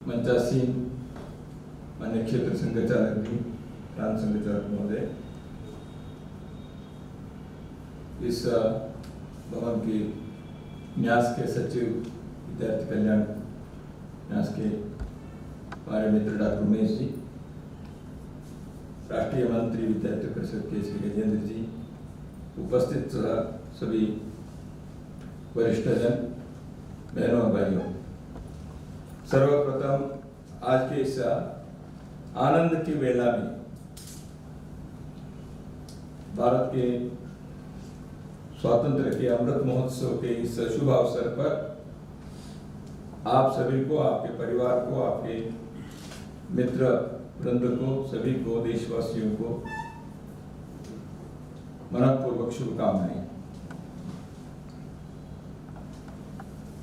मंचासीन मान्य क्षेत्र संघचालक जी, प्रांत संघचालक महोदय, इस भवन के न्यास के सचिव विद्यार्थी कल्याण न्यास के हमारे मित्र डॉक्टर उमेश जी, राष्ट्रीय मंत्री विद्यार्थी परिषद के श्री गजेंद्र जी, उपस्थित सभी वरिष्ठ जन, बहनों और भाइयों, सर्वप्रथम आज के इस आनंद की वेला में भारत के स्वातंत्र्य के अमृत महोत्सव के इस शुभ अवसर पर आप सभी को, आपके परिवार को, आपके मित्र वृंद को, सभी को, देशवासियों को मनपूर्वक शुभकामनाएं।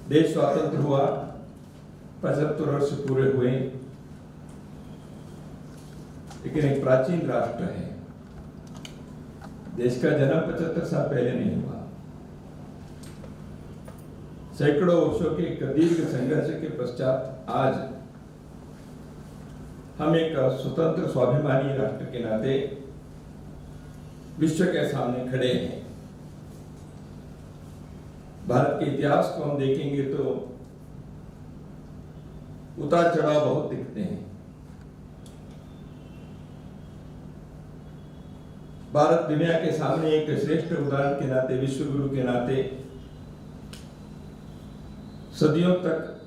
देश स्वतंत्र हुआ, 75 वर्ष पूरे हुए, लेकिन एक प्राचीन राष्ट्र है। देश का जन्म 75 साल पहले नहीं हुआ। सैकड़ों वर्षों के एक दीर्घ संघर्ष के पश्चात आज हम एक स्वतंत्र स्वाभिमानी राष्ट्र के नाते विश्व के सामने खड़े हैं। भारत के इतिहास को हम देखेंगे तो उतार चढ़ाव बहुत दिखते हैं। भारत दुनिया के सामने एक श्रेष्ठ उदाहरण के नाते, विश्व गुरु के नाते सदियों तक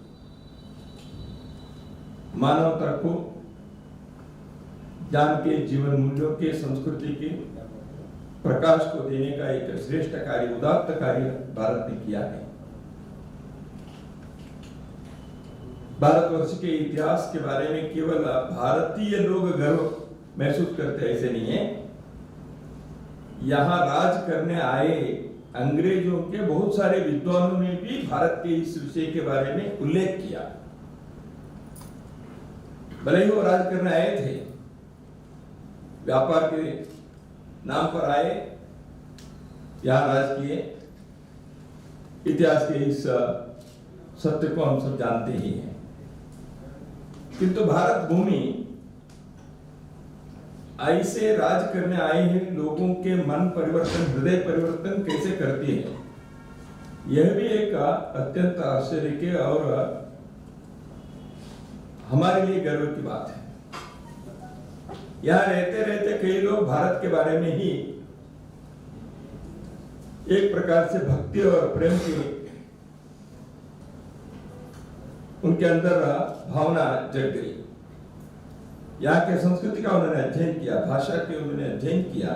मानवता को ज्ञान के, जीवन मूल्यों के, संस्कृति के प्रकाश को देने का एक श्रेष्ठ कार्य, उदात्त कार्य भारत ने किया है। भारतवर्ष के इतिहास के बारे में केवल भारतीय लोग गर्व महसूस करते, ऐसे नहीं है। यहाँ राज करने आए अंग्रेजों के बहुत सारे विद्वानों ने भी भारत के इस विषय के बारे में उल्लेख किया। भले ही वो राज करने आए थे, व्यापार के नाम पर आए, यहाँ राज किए, इतिहास के इस सत्य को हम सब जानते ही हैं। किंतु भारत भूमि ऐसे राज करने आए हैं लोगों के मन परिवर्तन, हृदय परिवर्तन कैसे करती है, यह भी एक अत्यंत आश्चर्य के और हमारे लिए गर्व की बात है। यहाँ रहते रहते कई लोग भारत के बारे में ही एक प्रकार से भक्ति और प्रेम की उनके अंदर भावना जग गई। यहाँ के संस्कृति का उन्होंने अध्ययन किया, भाषा के उन्होंने अध्ययन किया।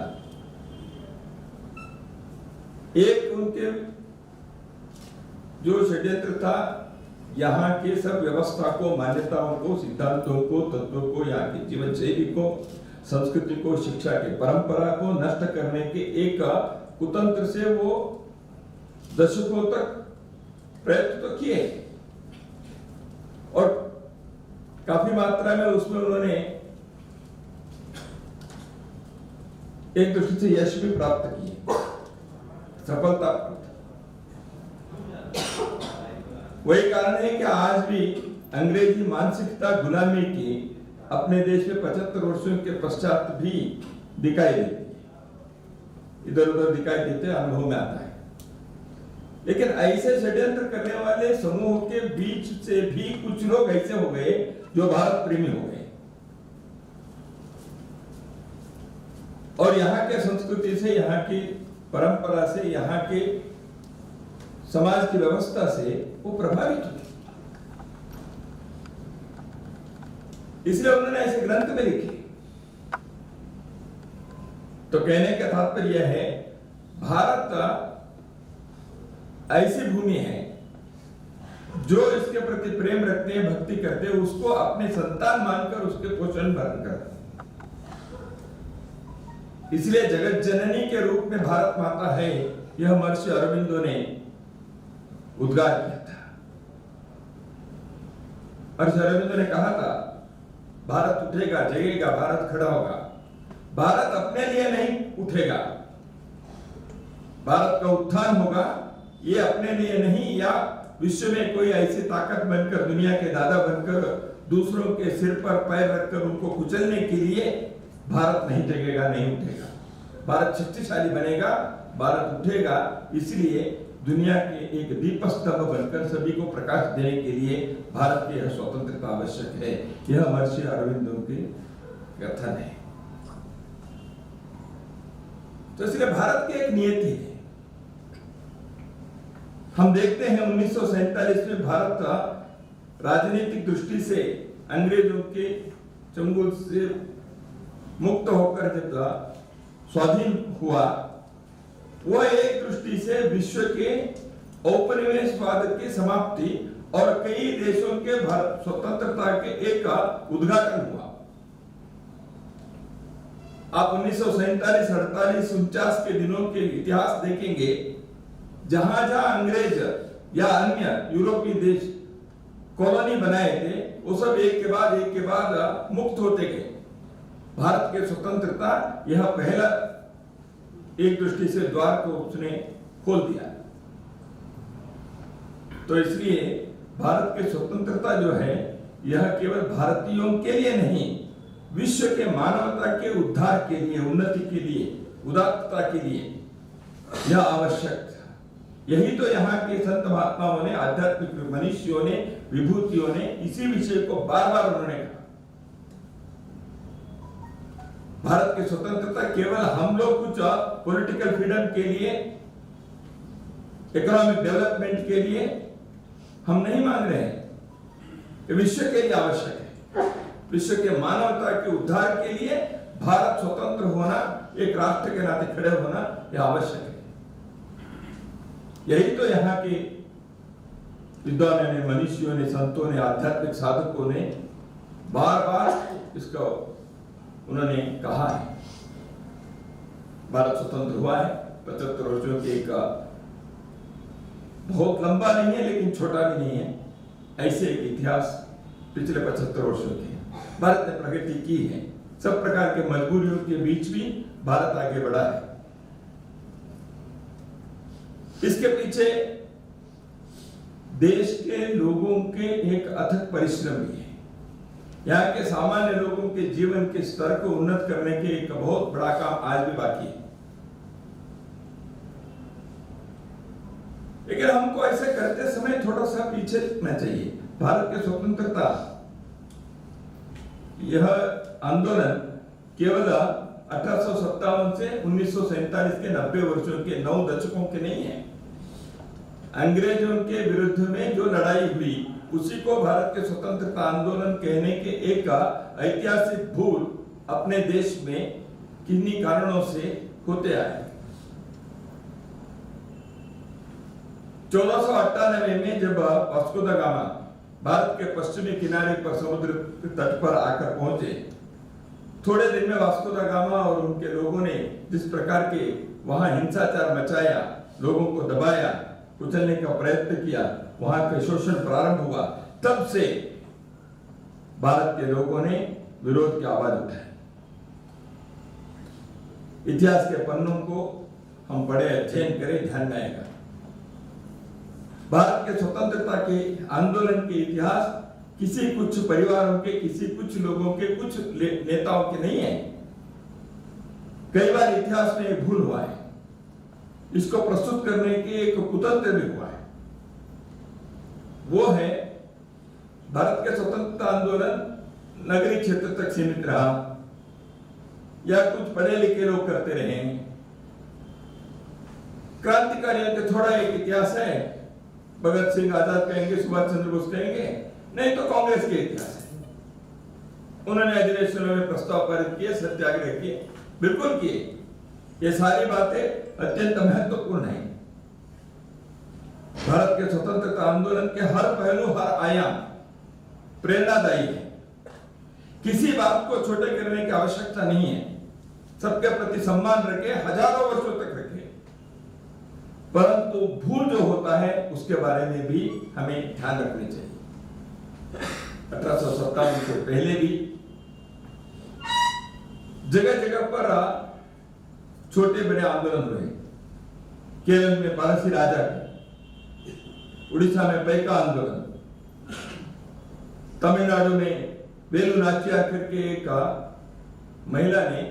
एक उनके जो षड्यंत्र था, यहाँ के सब व्यवस्था को, मान्यताओं को, सिद्धांतों को, तत्वों को, यहाँ की जीवन शैली को, संस्कृति को, शिक्षा की परंपरा को नष्ट करने के एक कुतंत्र से वो दशकों तक प्रयत्न तो किए और काफी मात्रा में उसमें उन्होंने एक दृष्टि से यश भी प्राप्त किए, सफलता प्राप्त। वही कारण है कि आज भी अंग्रेजी मानसिकता, गुलामी की अपने देश में 75 वर्षों के पश्चात भी दिखाई देती है, इधर उधर दिखाई देते, अनुभव में आता है। लेकिन ऐसे षड्यंत्र करने वाले समूह के बीच से भी कुछ लोग ऐसे हो गए जो भारत प्रेमी हो गए और यहाँ के संस्कृति से, यहाँ की परंपरा से, यहाँ के समाज की व्यवस्था से वो प्रभावित हुए। इसलिए उन्होंने ऐसे ग्रंथ में लिखे। तो कहने का तात्पर्य यह है, भारत ऐसी भूमि है जो इसके प्रति प्रेम रखते हैं, भक्ति करते हैं, उसको अपने संतान मानकर उसके पोषण भरण करते हैं। इसलिए जगत जननी के रूप में भारत माता है, यह महर्षि अरविंदो ने उद्गार किया था। महर्षि अरविंदो ने कहा था, भारत उठेगा, जगेगा, भारत खड़ा होगा। भारत अपने लिए नहीं उठेगा, भारत का उत्थान होगा, ये अपने लिए नहीं, या विश्व में कोई ऐसी ताकत बनकर, दुनिया के दादा बनकर दूसरों के सिर पर पैर रखकर उनको कुचलने के लिए भारत नहीं टेकेगा, नहीं उठेगा। भारत शक्तिशाली बनेगा, भारत उठेगा। इसलिए दुनिया के एक दीपस्तंभ बनकर सभी को प्रकाश देने के लिए भारत की यह स्वतंत्रता आवश्यक है। यह महर्षि अरविंदों के कथन है। तो इसलिए भारत की एक नियति है। हम देखते हैं 1947 में भारत का राजनीतिक दृष्टि से अंग्रेजों के चंगुल से मुक्त होकर जब स्वाधीन हुआ, वह एक दृष्टि से विश्व के औपनिवेशवाद की समाप्ति और कई देशों के भारत स्वतंत्रता के एक उद्घाटन हुआ। आप 1947, 48, 49 के दिनों के इतिहास देखेंगे, जहां जहां अंग्रेज या अन्य यूरोपीय देश कॉलोनी बनाए थे, वो सब एक के बाद मुक्त होते गए। भारत के स्वतंत्रता यह पहला एक दृष्टि से द्वार को उसने खोल दिया। तो इसलिए भारत की स्वतंत्रता जो है, यह केवल भारतीयों के लिए नहीं, विश्व के मानवता के उद्धार के लिए, उन्नति के लिए, उदारता के लिए यह आवश्यक था। यही तो यहाँ के संत महात्माओं ने, आध्यात्मिक मनीषियों ने, विभूतियों ने इसी विषय को बार बार उन्होंने कहा। भारत की स्वतंत्रता केवल हम लोग कुछ पॉलिटिकल फ्रीडम के लिए, इकोनॉमिक डेवलपमेंट के लिए हम नहीं मांग रहे हैं। विश्व के लिए आवश्यक है। विश्व के मानवता के उद्धार के लिए भारत स्वतंत्र होना, एक राष्ट्र के नाते खड़े होना यह आवश्यक है। यही तो यहाँ के विद्वानों ने, मनीषियों ने, संतों ने, आध्यात्मिक साधकों ने बार बार इसका उन्होंने कहा है। भारत स्वतंत्र हुआ है 75 वर्षों के, एक बहुत लंबा नहीं है लेकिन छोटा भी नहीं है, ऐसे एक इतिहास पिछले 75 वर्षों के भारत ने प्रगति की है। सब प्रकार के मजबूरियों के बीच भी भारत आगे बढ़ा है। इसके पीछे देश के लोगों के एक अथक परिश्रम भी है। यहाँ के सामान्य लोगों के जीवन के स्तर को उन्नत करने के एक बहुत बड़ा काम आज भी बाकी है। लेकिन हमको ऐसे करते समय थोड़ा सा पीछे रखना चाहिए। भारत की स्वतंत्रता, यह आंदोलन केवल 1857 से 1947 के 90 वर्षों के 9 दशकों के नहीं है। अंग्रेजों के विरुद्ध में जो लड़ाई हुई, उसी को भारत के स्वतंत्रता आंदोलन कहने के एक ऐतिहासिक भूल अपने देश में किन्हीं कारणों से होते आए। 1498 में जब वास्को दा गामा भारत के पश्चिमी किनारे पर समुद्र तट पर आकर पहुंचे, थोड़े दिन में वास्को दा गामा और उनके लोगों ने जिस प्रकार के वहां हिंसाचार मचाया, लोगों को दबाया, कुचलने का प्रयत्न किया, वहां का शोषण प्रारंभ हुआ, तब से भारत के लोगों ने विरोध की आवाज उठाई। इतिहास के पन्नों को हम बड़े अध्ययन करें, ध्यान में आएगा। भारत के स्वतंत्रता के आंदोलन के इतिहास किसी कुछ परिवारों के, किसी कुछ लोगों के, कुछ नेताओं के नहीं है। कई बार इतिहास में एक भूल हुआ है। इसको प्रस्तुत करने के एक कुतंत्र भी हुआ है। वो है भारत के स्वतंत्रता आंदोलन नगरीय क्षेत्र तक सीमित रहा, या कुछ पढ़े लिखे लोग करते रहे। क्रांतिकारियों का थोड़ा एक इतिहास है, भगत सिंह आजाद कहेंगे, सुभाष चंद्र बोस कहेंगे, नहीं तो कांग्रेस के इतिहास है। उन्होंने अधिवेशनों में प्रस्ताव पारित किए, सत्याग्रह किए, बिल्कुल किए। ये सारी बातें अत्यंत महत्वपूर्ण है। भारत के स्वतंत्रता आंदोलन के हर पहलू, हर आयाम प्रेरणादायी है। किसी बात को छोटे करने की आवश्यकता नहीं है। सबके प्रति सम्मान रखे, हजारों वर्षों तक रखे, परंतु भूल जो होता है उसके बारे में भी हमें ध्यान रखनी चाहिए। 1857 से पहले भी जगह जगह पर छोटे बड़े आंदोलन हुए। केरल में पारसी राजा, उड़ीसा में पैका आंदोलन, तमिलनाडु में वेलु नाचियार करके एक महिला ने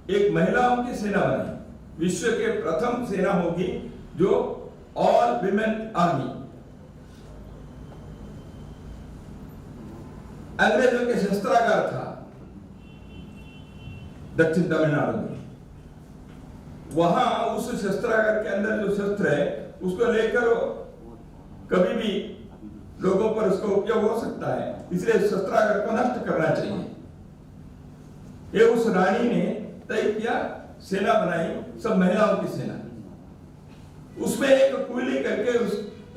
एक महिलाओं की सेना बनाई। विश्व के प्रथम सेना होगी जो ऑल विमेन आर्मी। अंग्रेजों के शस्त्रागार था दक्षिण तमिलनाडु में। वहां उस शस्त्रागार के अंदर जो शस्त्र है उसको लेकर कभी भी लोगों पर उसका उपयोग हो सकता है, इसलिए शस्त्रागार को नष्ट करना चाहिए। ये उस रानी ने तय किया, सेना बनाई, सब महिलाओं की सेना। उसमें एक कुली करके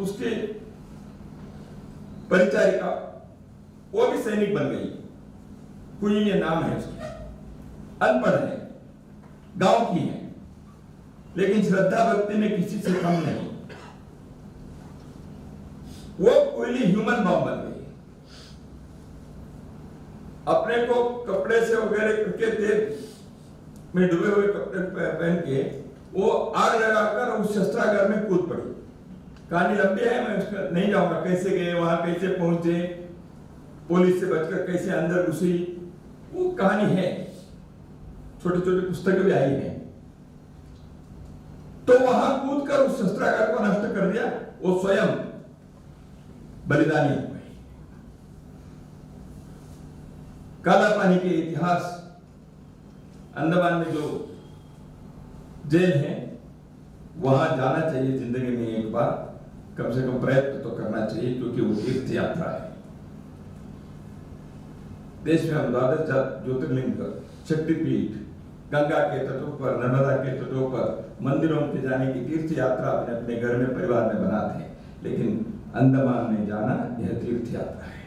उसके परिचारिका वो भी सैनिक बन गई। कुली ये नाम है उसका, अनपढ़ है, गांव की है, लेकिन श्रद्धा भक्ति में किसी से कम नहीं। वो कोयली ह्यूमन बॉम्ब बन गई। अपने को कपड़े से वगैरह करके तेल में डूबे हुए कपड़े पहन के वो आग लगाकर उस शस्त्रागार में कूद पड़ी। कहानी लंबी है, मैं उसका नहीं जाऊंगा। कैसे गए वहां, कैसे पहुंचे, पुलिस से बचकर कैसे अंदर घुसी, वो कहानी है। छोटी छोटी पुस्तकें भी आई हैं। तो वहां कूदकर उस शस्त्रागार को नष्ट कर दिया। वो स्वयं बलिदानी हो गई। काला पानी के इतिहास, अंडमान में जो जेल है वहां जाना चाहिए जिंदगी में एक बार, कम से कम प्रयत्न तो करना चाहिए, क्योंकि वो तीर्थ यात्रा है। देश में हम 12 ज्योतिर्लिंग, शक्तिपीठ, गंगा के तटों पर, नर्मदा के तटों पर मंदिरों के जाने की तीर्थ यात्रा अपने अपने घर में, परिवार में बनाते हैं, लेकिन अंडमान में जाना यह तीर्थ यात्रा है।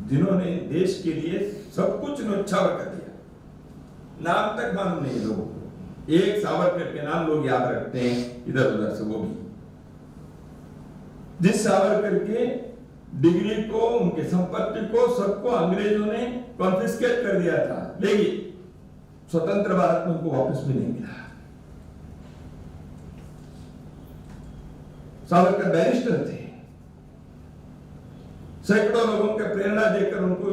जिन्होंने देश के लिए सब कुछ न्यौछावर कर दिया, नाम तक मालूम नहीं लोगों को। एक सावरकर के नाम लोग याद रखते हैं इधर उधर से, वो भी जिस सावरकर के डिग्री को, उनके संपत्ति को, सबको अंग्रेजों ने कॉन्फिस्केट कर दिया था, लेकिन स्वतंत्र भारत में उनको वापस भी नहीं मिला। सावरकर बैरिस्टर थे, सैकड़ों लोगों को प्रेरणा देकर उनको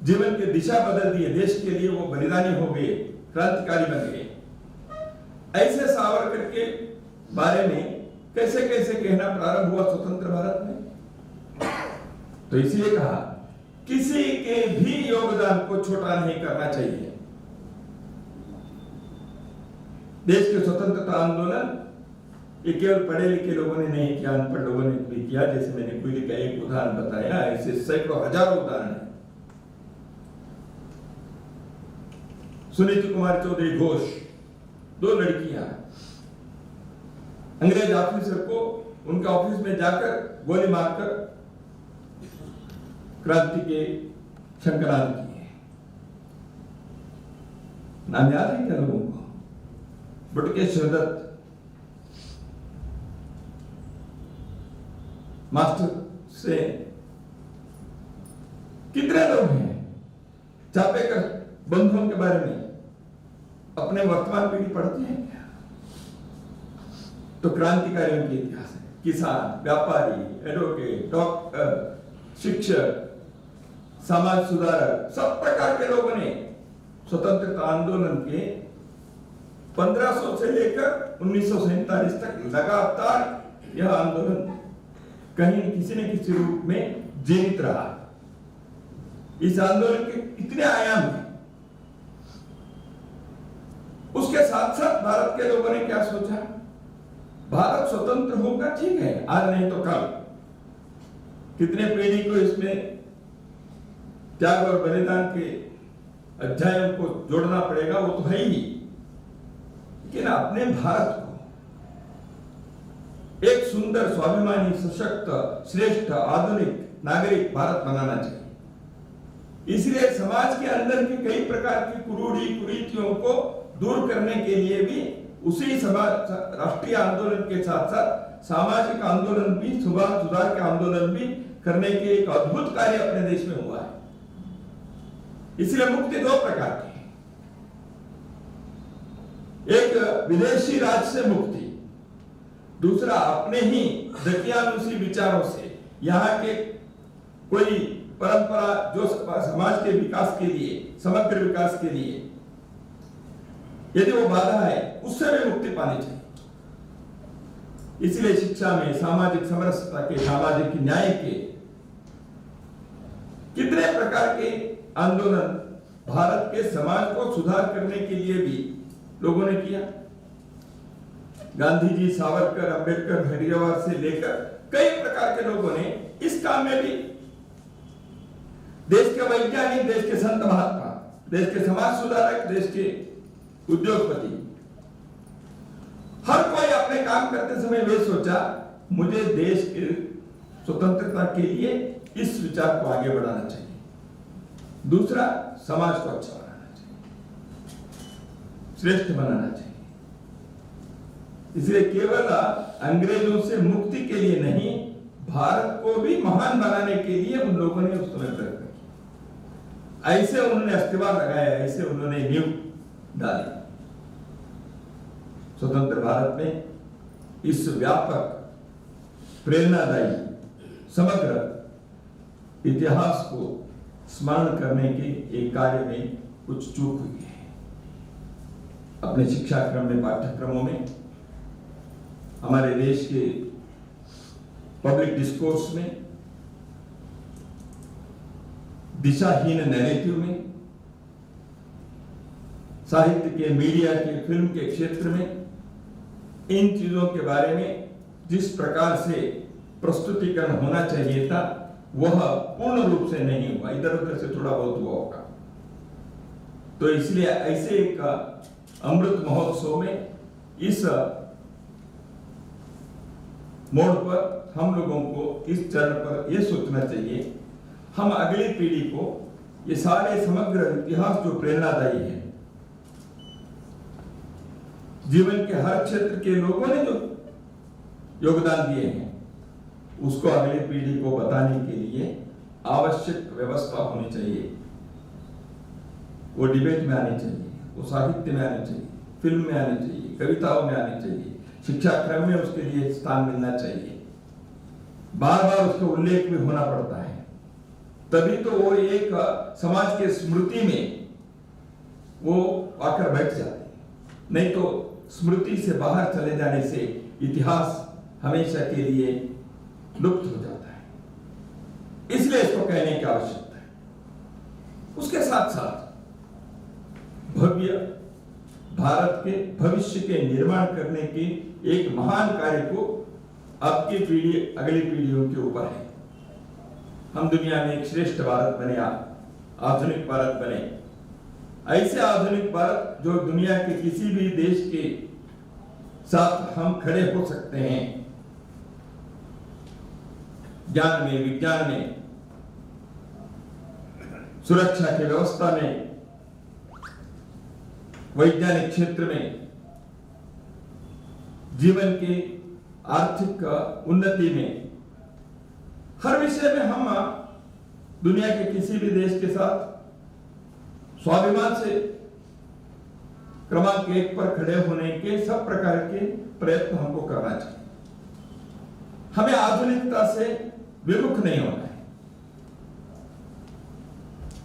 जीवन की दिशा बदल दी। देश के लिए वो बलिदानी हो गए, क्रांतिकारी बन गए। ऐसे सावरकर के बारे में कैसे कैसे कहना प्रारंभ हुआ स्वतंत्र भारत में। तो इसलिए कहा किसी के भी योगदान को छोटा नहीं करना चाहिए। देश के स्वतंत्रता आंदोलन ये केवल पढ़े लिखे लोगों ने नहीं किया, अनपढ़ लोगों ने भी किया। जैसे मैंने कोयली का एक उदाहरण बताया, ऐसे सैकड़ों हजारों उदाहरण है। सुनीति कुमार चौधरी घोष, 2 लड़कियां, अंग्रेज ऑफिसर को उनके ऑफिस में जाकर गोली मारकर क्रांति के शंकरांत किए। नाम याद है क्या लोगों को? बटुकेश्वर दत्त, मास्टर से कितने लोग हैं। चापेकर बंधुओं के बारे में अपने वर्तमान पीढ़ी पढ़ती है क्या? तो क्रांतिकारियों के इतिहास है। किसान, व्यापारी, एडवोकेट, डॉक्टर, शिक्षक, समाज सुधारक, सब प्रकार के लोगों ने स्वतंत्रता आंदोलन के 1500 से लेकर 1947 तक लगातार यह आंदोलन कहीं किसी न किसी रूप में जीवित रहा। इस आंदोलन के कितने आयाम हैं। उसके साथ साथ भारत के लोगों ने क्या सोचा, भारत स्वतंत्र होगा, ठीक है, आज नहीं तो कल। कितने पीढ़ी को इसमें त्याग और बलिदान के अध्यायों को जोड़ना पड़ेगा, वो तो है ही। लेकिन अपने भारत को एक सुंदर, स्वाभिमानी, सशक्त, श्रेष्ठ, आधुनिक नागरिक भारत बनाना चाहिए। इसलिए समाज के अंदर की कई प्रकार की कुरूढ़ी कुरीतियों को दूर करने के लिए भी उसी समाज राष्ट्रीय आंदोलन के साथ साथ सामाजिक आंदोलन भी, सुधार के आंदोलन भी करने के एक अद्भुत कार्य अपने देश में हुआ है। इसलिए मुक्ति 2 प्रकार की है। एक विदेशी राज से मुक्ति, दूसरा अपने ही दकियानुसी विचारों से यहाँ के कोई परंपरा जो समाज के विकास के लिए, समग्र विकास के लिए यदि वो बाधा है, उससे भी मुक्ति पानी चाहिए। इसलिए शिक्षा में सामाजिक समरसता के, सामाजिक न्याय के कितने प्रकार के आंदोलन भारत के समाज को सुधार करने के लिए भी लोगों ने किया। गांधी जी, सावरकर, अंबेडकर, हरिद्वार से लेकर कई प्रकार के लोगों ने इस काम में भी, देश के वैज्ञानिक, देश के संत महात्मा, देश के समाज सुधारक, देश के उद्योगपति, हर कोई अपने काम करते समय वे सोचा मुझे देश की स्वतंत्रता के लिए इस विचार को आगे बढ़ाना चाहिए। दूसरा, समाज को अच्छा बनाना चाहिए, श्रेष्ठ बनाना चाहिए। इसलिए केवल अंग्रेजों से मुक्ति के लिए नहीं, भारत को भी महान बनाने के लिए उन लोगों ने उस समय प्रयत्न किया। ऐसे उन्होंने अस्तिवार लगाया, ऐसे उन्होंने नींव डाली। स्वतंत्र भारत में इस व्यापक, प्रेरणादायी, समग्र इतिहास को स्मरण करने के एक कार्य में कुछ चूक हुई है। अपने शिक्षा क्रम में, पाठ्यक्रमों में, हमारे देश के पब्लिक डिस्कोर्स में, दिशाहीन नैरेटिव में, साहित्य के, मीडिया के, फिल्म के क्षेत्र में इन चीजों के बारे में जिस प्रकार से प्रस्तुतिकरण होना चाहिए था, वह पूर्ण रूप से नहीं हुआ, इधर उधर से थोड़ा बहुत हुआ होगा। तो इसलिए ऐसे एक अमृत महोत्सव में इस मोड़ पर हम लोगों को, इस चरण पर यह सोचना चाहिए, हम अगली पीढ़ी को ये सारे समग्र इतिहास जो प्रेरणादायी है, जीवन के हर क्षेत्र के लोगों ने जो योगदान दिए हैं, उसको अगली पीढ़ी को बताने के लिए आवश्यक व्यवस्था होनी चाहिए। वो डिबेट में आनी चाहिए, वो साहित्य में आनी चाहिए, फिल्म में आनी चाहिए, कविताओं में आनी चाहिए, शिक्षा क्रम में उसके लिए स्थान मिलना चाहिए। बार बार उसका उल्लेख भी होना पड़ता है, तभी तो वो एक समाज के स्मृति में वो आकर बैठ जाते हैं। नहीं तो स्मृति से बाहर चले जाने से इतिहास हमेशा के लिए लुप्त हो जाता है। इसलिए इसको कहने की आवश्यकता है। उसके साथ साथ भव्य भारत के भविष्य के निर्माण करने के एक महान कार्य को अब की पीढ़ी, अगली पीढ़ियों के ऊपर है। हम दुनिया में एक श्रेष्ठ भारत बने, आधुनिक भारत बने, ऐसे आधुनिक भारत जो दुनिया के किसी भी देश के साथ हम खड़े हो सकते हैं, ज्ञान में, विज्ञान में, सुरक्षा की व्यवस्था में, वैज्ञानिक क्षेत्र में, जीवन की आर्थिक उन्नति में, हर विषय में हम दुनिया के किसी भी देश के साथ स्वाभिमान से क्रमांक 1 पर खड़े होने के सब प्रकार के प्रयत्न हमको करना चाहिए। हमें आधुनिकता से विमुख नहीं होना है,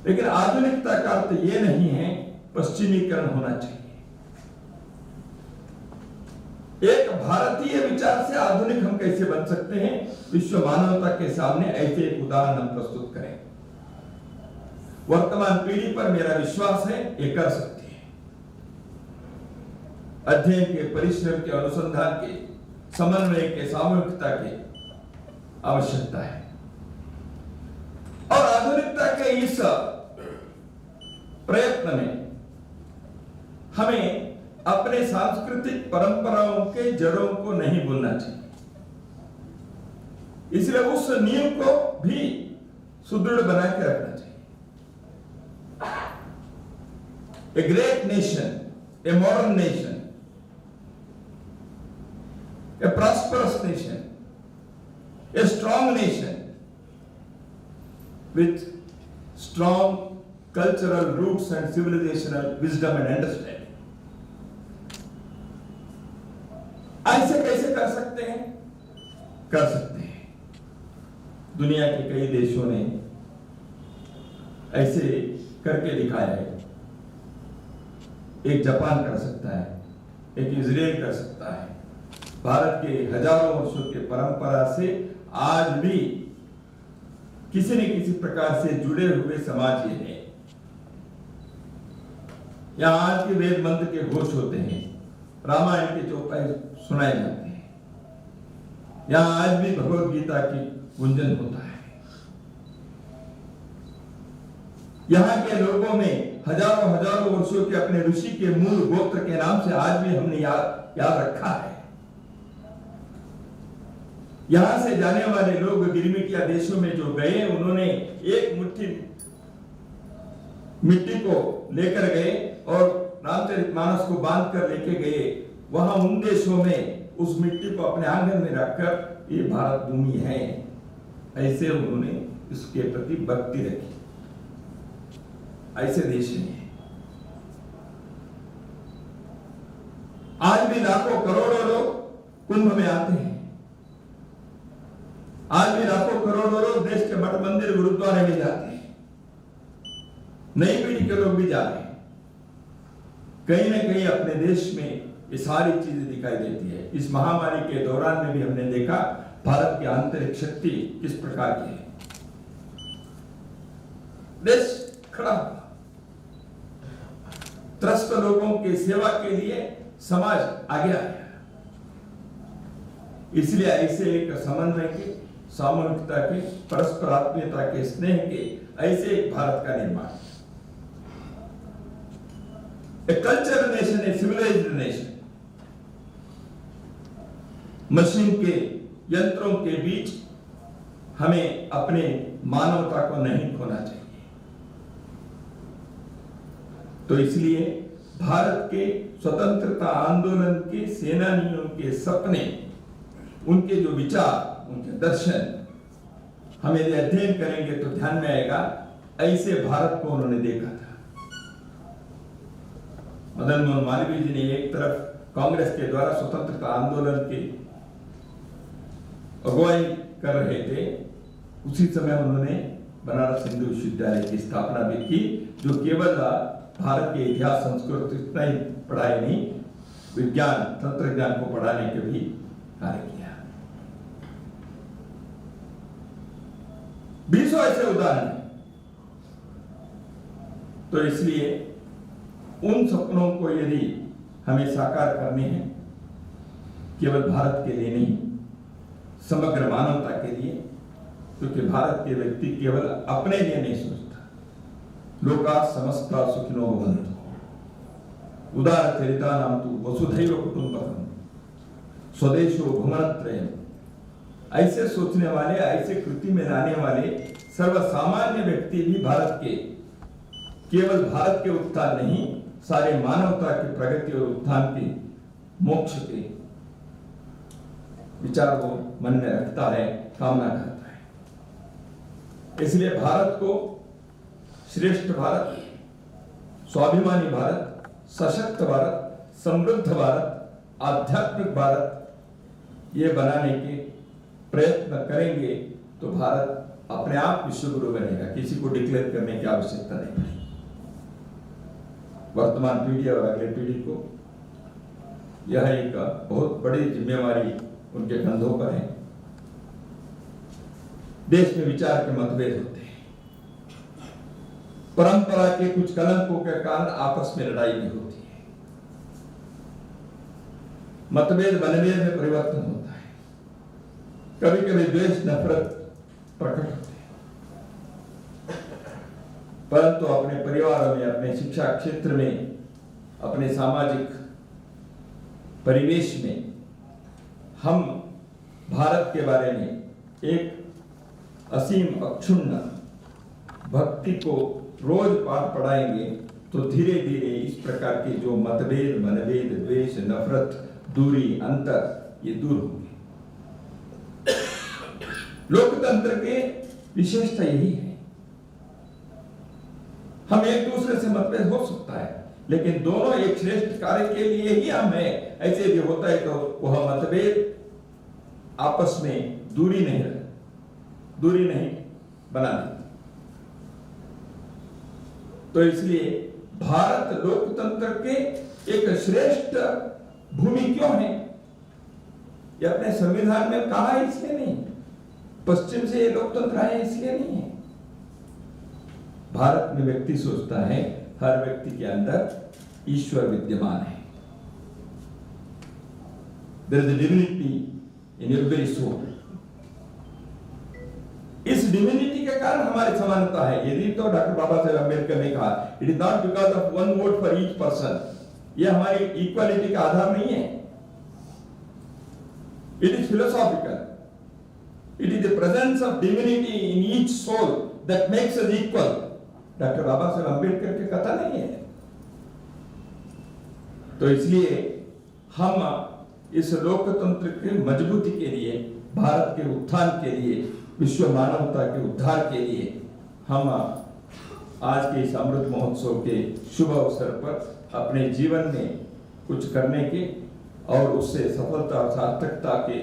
लेकिन आधुनिकता का अर्थ यह नहीं है पश्चिमीकरण होना चाहिए। एक भारतीय विचार से आधुनिक हम कैसे बन सकते हैं, विश्व मानवता के सामने ऐसे एक उदाहरण हम प्रस्तुत करें। वर्तमान पीढ़ी पर मेरा विश्वास है ये कर सकती है। अध्ययन के, परिश्रम के, अनुसंधान के, समन्वय के, सामूहिकता के आवश्यकता है। और आधुनिकता के इस प्रयत्न में हमें अपने सांस्कृतिक परंपराओं के जड़ों को नहीं भूलना चाहिए। इसलिए उस नींव को भी सुदृढ़ बना के रखना चाहिए। A great nation, a modern nation, a prosperous nation, a strong nation with strong cultural roots and civilizational wisdom and understanding. ऐसे कैसे कर सकते हैं? कर सकते हैं दुनिया के कई देशों ने ऐसे करके दिखाया है। एक जापान कर सकता है, एक इजराइल कर सकता है। भारत के हजारों वर्षों के परंपरा से आज भी किसी न किसी प्रकार से जुड़े हुए समाज ये है। यहाँ आज के वेद मंत्र के घोष होते हैं, रामायण के चौपाई सुनाए जाते हैं, यहाँ आज भी भगवत गीता की गुंजन होता है। यहाँ के लोगों में हजारों हजारों वर्षों के अपने ऋषि के मूल गोत्र के नाम से आज भी हमने याद रखा है। यहां से जाने वाले लोग गिरमिटिया देशों में जो गए, उन्होंने एक मुट्ठी मिट्टी को लेकर गए और रामचरितमानस को बांध कर लेके गए। वहां उन देशों में उस मिट्टी को अपने आंगन में रखकर ये भारत भूमि है, ऐसे उन्होंने इसके प्रति भक्ति रखी। ऐसे देश हैं। आज भी लाखों करोड़ों लोग कुंभ में आते हैं। आज भी लाखों करोड़ों लोग देश के मठ मंदिर गुरुद्वारे में जाते हैं। नई पीढ़ी के लोग भी जा रहे हैं। कहीं ना कहीं अपने देश में ये सारी चीजें दिखाई देती है। इस महामारी के दौरान में भी हमने देखा भारत की आंतरिक शक्ति किस प्रकार की है। देश खड़ा हुआ, त्रस्त लोगों की सेवा के लिए समाज आगे आया। इसलिए ऐसे एक समन्वय के, सामूहिकता के, परस्पर आत्मीयता के, स्नेह के ऐसे एक भारत का निर्माण। A cultural nation, a civilised nation. Machine के, यंत्रों के बीच हमें अपने मानवता को नहीं खोना चाहिए। तो इसलिए भारत के स्वतंत्रता आंदोलन के सेनानियों के सपने, उनके जो विचार, उनके दर्शन हम यदि अध्ययन करेंगे तो ध्यान में आएगा, ऐसे भारत को उन्होंने देखा था। मदन मोहन मालवीय जी ने एक तरफ कांग्रेस के द्वारा स्वतंत्रता आंदोलन की अगुवाई कर रहे थे, उसी समय उन्होंने बनारस हिंदू विश्वविद्यालय की स्थापना भी की, जो केवल भारत के इतिहास, संस्कृति इतना ही पढ़ाई नहीं, विज्ञान, तंत्रज्ञान को पढ़ाने के भी कार्य किया। 20 ऐसे उदाहरण हैं। तो इसलिए उन सपनों को यदि हमें साकार करने हैं, केवल भारत के लिए नहीं, समग्र मानवता के लिए, क्योंकि भारत के व्यक्ति केवल अपने लिए नहीं सोचता। लोका समस्ता सुखिनो भवन्तु, उदार चरितानां तु वसुधैव कुटुम्बकम्, स्वदेशो भुवनत्रयम्। ऐसे सोचने वाले, ऐसे कृति में लाने वाले सर्वसामान्य व्यक्ति भी भारत के, केवल भारत के उत्थान नहीं, सारे मानवता की प्रगति और उत्थान के, मोक्ष के विचार को मन में रखता है, कामना करता है। इसलिए भारत को श्रेष्ठ भारत, स्वाभिमानी भारत, सशक्त भारत, समृद्ध भारत, आध्यात्मिक भारत ये बनाने के प्रयत्न करेंगे तो भारत अपने आप विश्वगुरु बनेगा। किसी को डिक्लेयर करने की आवश्यकता नहीं पड़ेगी। वर्तमान पीढ़ी और अगले पीढ़ी को यह एक बहुत बड़ी जिम्मेवारी उनके कंधों पर है। देश में विचार के मतभेद होते हैं, परंपरा के कुछ कलंकों के कारण आपस में लड़ाई भी होती है, मतभेद मनभेद में परिवर्तन होता है, कभी कभी द्वेष नफरत प्रकट होते हैं। परंतु अपने परिवारों में, अपने शिक्षा क्षेत्र में, अपने सामाजिक परिवेश में हम भारत के बारे में एक असीम अक्षुण्ण भक्ति को रोज पाठ पढ़ाएंगे तो धीरे धीरे इस प्रकार के जो मतभेद, मनभेद, द्वेष, नफरत, दूरी, अंतर ये दूर होंगे। लोकतंत्र के विशेषता यही है, हम एक दूसरे से मतभेद हो सकता है, लेकिन दोनों एक श्रेष्ठ कार्य के लिए ही हम हैं। ऐसे भी होता है तो वह मतभेद आपस में दूरी नहीं रहे, दूरी नहीं बनानी। तो इसलिए भारत लोकतंत्र के एक श्रेष्ठ भूमि क्यों है? ये अपने संविधान में कहा है इसलिए नहीं, पश्चिम से ये लोकतंत्र आए इसलिए नहीं है। भारत में व्यक्ति सोचता है हर व्यक्ति के अंदर ईश्वर विद्यमान है। There is a divinity in every soul. इस डिविनिटी के कारण हमारी समानता है। यदि तो डॉक्टर बाबा साहेब अम्बेडकर ने कहा it is not because of one vote for each person, यह हमारी इक्वालिटी का आधार नहीं है। It is philosophical, it is the presence of divinity in each soul that makes us equal. Doctor Baba Saheb Ambedkar की कथा नहीं है। तो इसलिए हम इस लोकतंत्र की मजबूती के लिए, भारत के उत्थान के लिए, विश्व मानवता के उद्धार के लिए हम आज के इस अमृत महोत्सव के शुभ अवसर पर अपने जीवन में कुछ करने के और उससे सफलता और सार्थकता के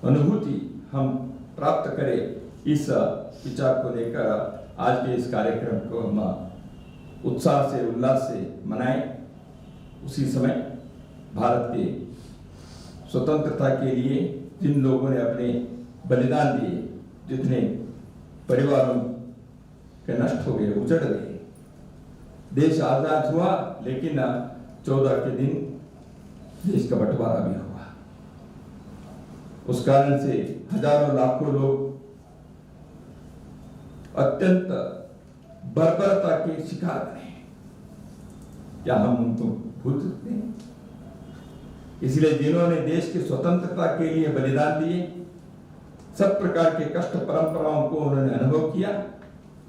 अनुभूति हम प्राप्त करें, इस विचार को लेकर आज के इस कार्यक्रम को हम उत्साह से, उल्लास से मनाएं। उसी समय भारत के स्वतंत्रता के लिए जिन लोगों ने अपने बलिदान दिए, जितने परिवारों के नष्ट हो गए, उजड़ गए, देश आजाद हुआ, लेकिन 14 के दिन देश का बंटवारा भी हुआ। उस कारण से हजारों लाखों लोग अत्यंत बर्बरता के शिकार बने। क्या हम उनको भूल सकते हैं? इसलिए जिन्होंने देश की स्वतंत्रता के लिए बलिदान दिए, सब प्रकार के कष्ट परंपराओं को उन्होंने अनुभव किया,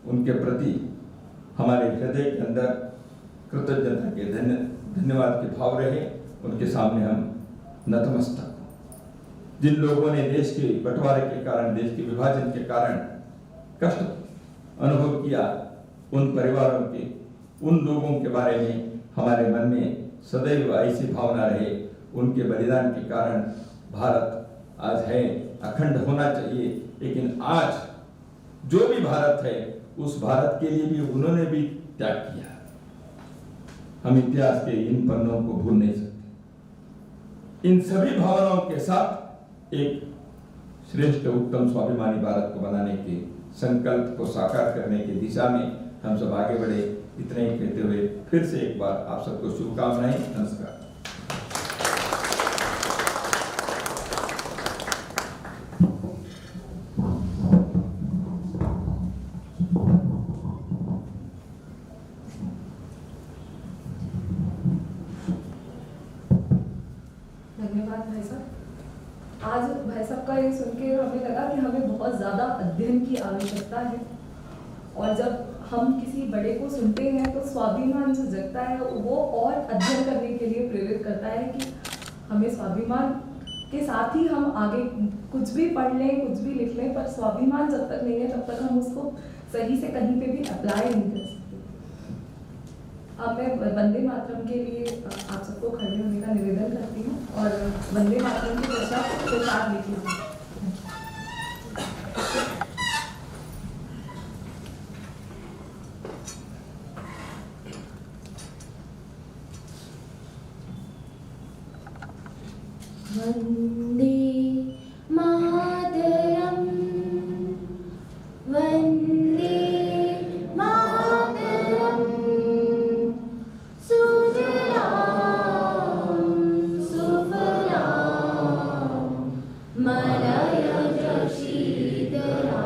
उनके प्रति हमारे हृदय के अंदर कृतज्ञता के धन्यवाद के भाव रहे। उनके सामने हम नतमस्तक। जिन लोगों ने देश के बंटवारे के कारण, देश के विभाजन के कारण कष्ट अनुभव किया, उन परिवारों के, उन लोगों के बारे में हमारे मन में सदैव ऐसी भावना रहे। उनके बलिदान के कारण भारत आज है, अखंड होना चाहिए। लेकिन आज जो भी भारत है, उस भारत के लिए भी उन्होंने भी त्याग किया। हम इतिहास के इन पन्नों को भूल नहीं सकते। इन सभी भावनाओं के साथ एक श्रेष्ठ, उत्तम, स्वाभिमानी भारत को बनाने के संकल्प को साकार करने की दिशा में हम सब आगे बढ़े। इतने ही कहते हुए फिर से एक बार आप सबको शुभकामनाएं। नमस्कार। आज भाई साहब का ये सुन के हमें लगा कि हमें बहुत ज़्यादा अध्ययन की आवश्यकता है, और जब हम किसी बड़े को सुनते हैं तो स्वाभिमान जो जगता है वो और अध्ययन करने के लिए प्रेरित करता है कि हमें स्वाभिमान के साथ ही हम आगे कुछ भी पढ़ लें, कुछ भी लिख लें, पर स्वाभिमान जब तक नहीं है तब तक हम उसको सही से कहीं पे भी अप्लाई नहीं कर सकते। अब मैं वंदे मातरम के लिए आप सबको खड़े होने का निवेदन करती हूँ और वंदे मातरम की चर्चा प्रचार लिखी। वंदे मातरम, वंदे मातरम, सुजलां सुफलां मलयज शीतलां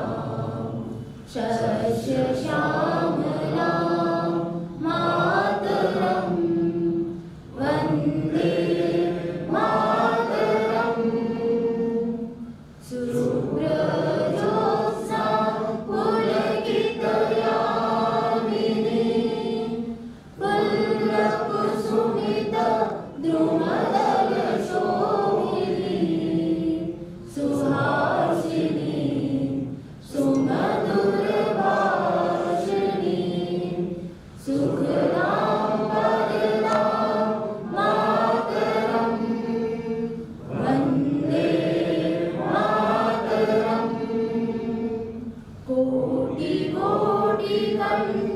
शस्य श्यामलां मातरं वंदे सुहासिनी सुमधुर वन्दे